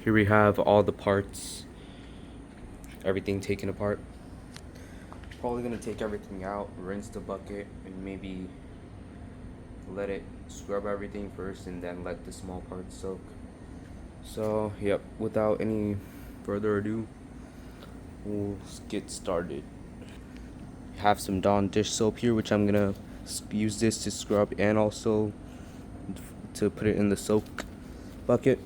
Here we have all the parts, everything taken apart. Probably gonna take everything out, rinse the bucket, and maybe let it scrub everything first and then let the small parts soak. So yep, without any further ado, we'll get started. Have some Dawn dish soap here, which I'm gonna use this to scrub and also to put it in the soak bucket.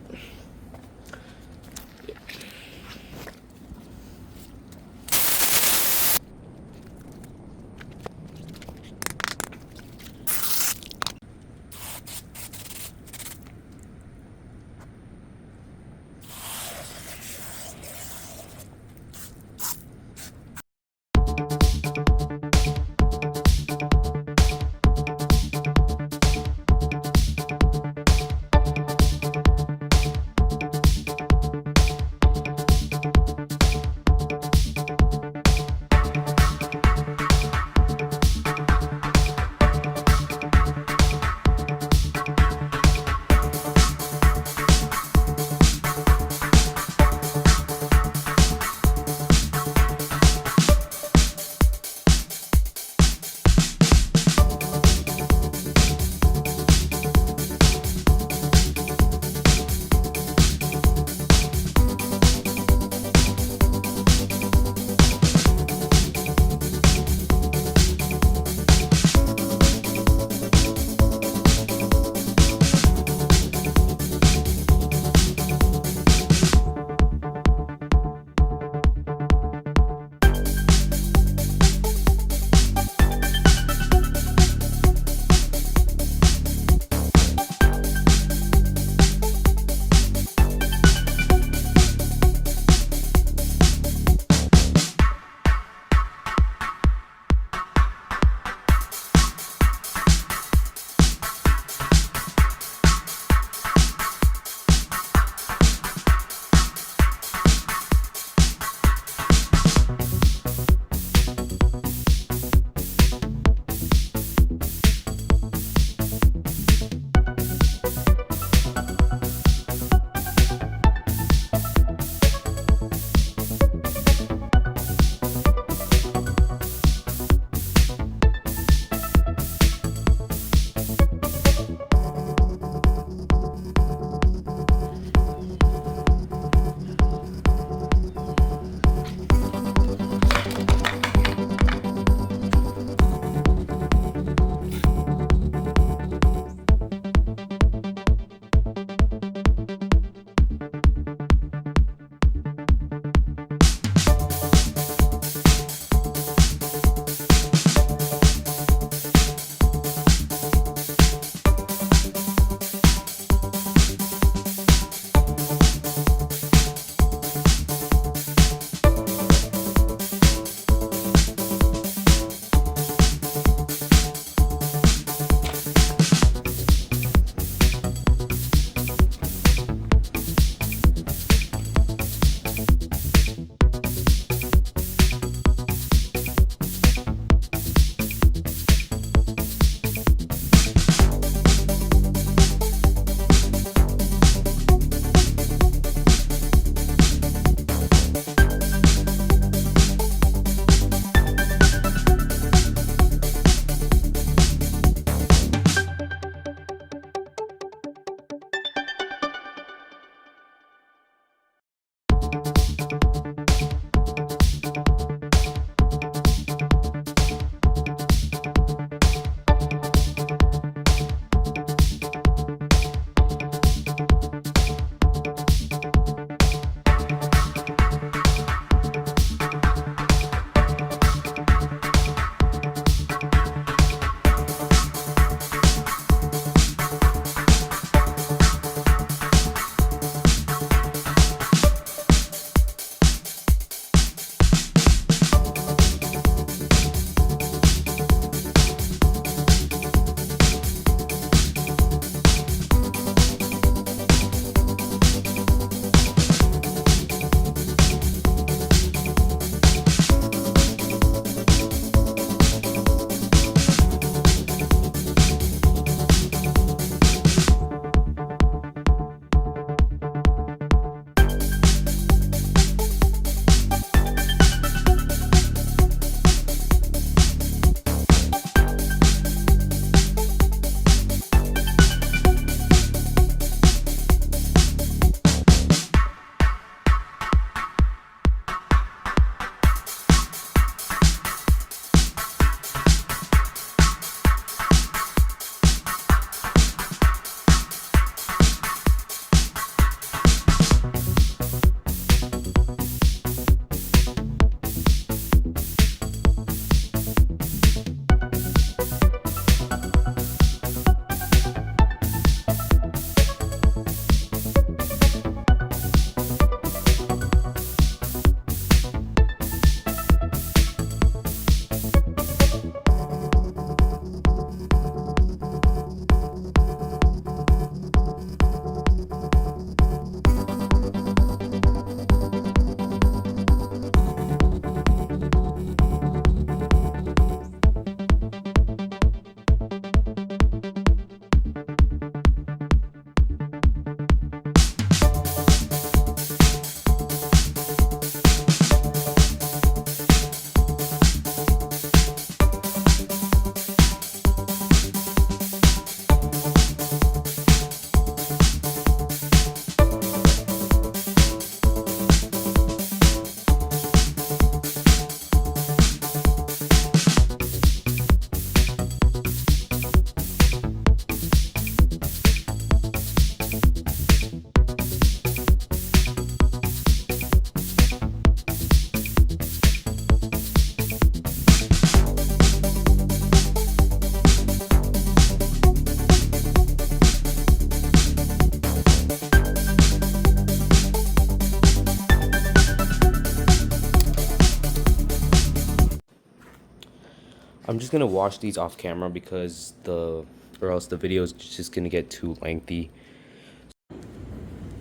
I'm just gonna wash these off camera because or else the video is just gonna get too lengthy.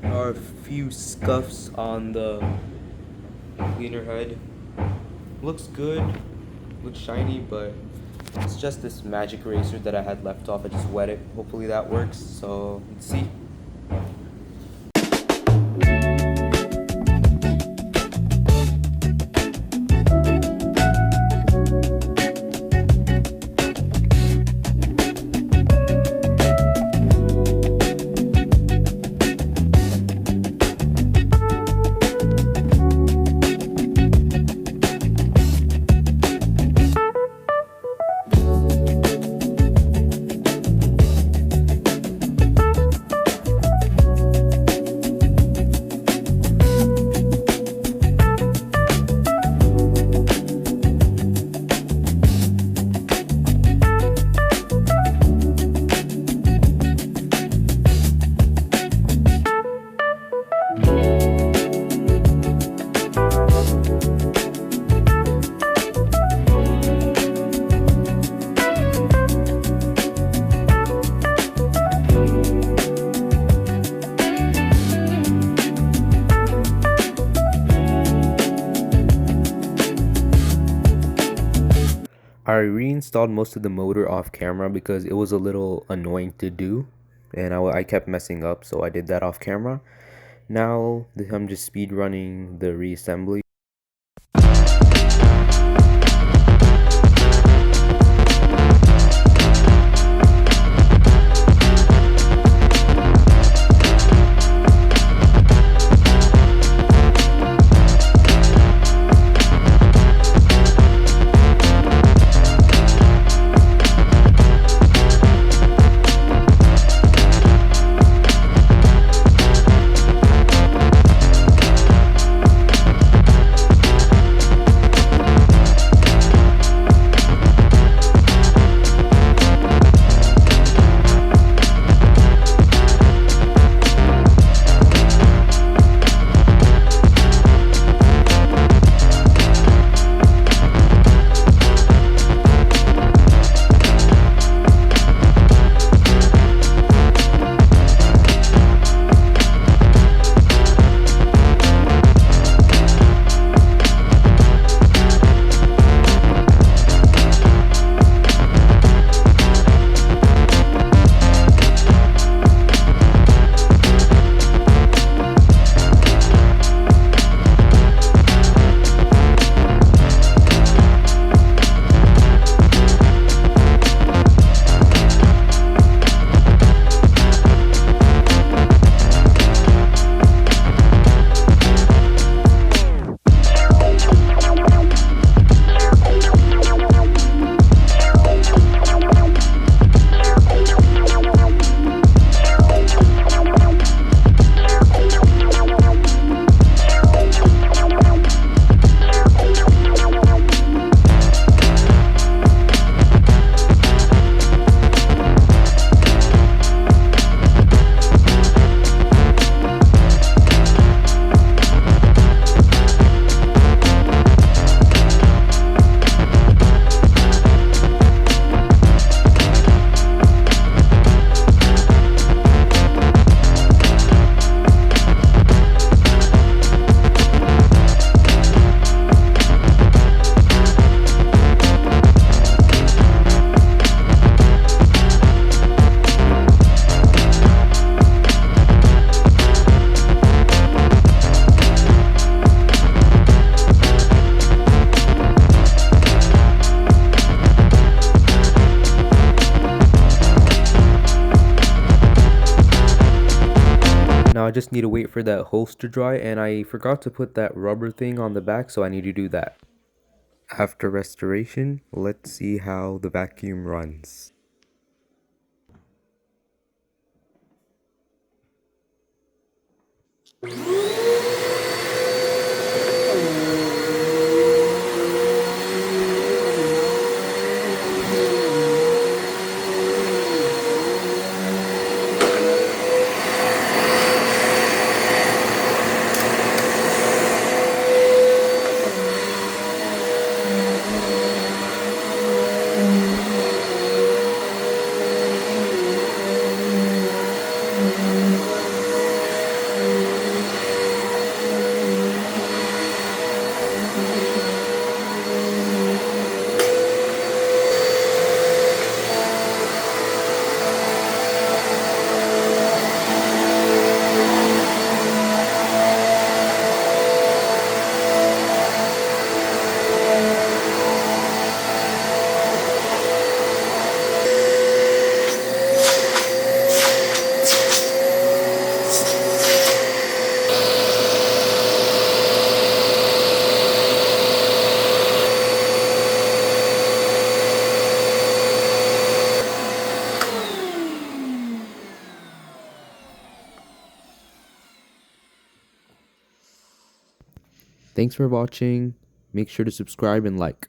There are a few scuffs on the cleaner head. Looks good, looks shiny, but it's just this magic eraser that I had left off. I just wet it. Hopefully that works. So let's see. I reinstalled most of the motor off camera because it was a little annoying to do, and I kept messing up, so I did that off camera. Now I'm just speed running the reassembly. Now I just need to wait for that hose to dry, and I forgot to put that rubber thing on the back, so I need to do that. After restoration, let's see how the vacuum runs. Thanks for watching. Make sure to subscribe and like.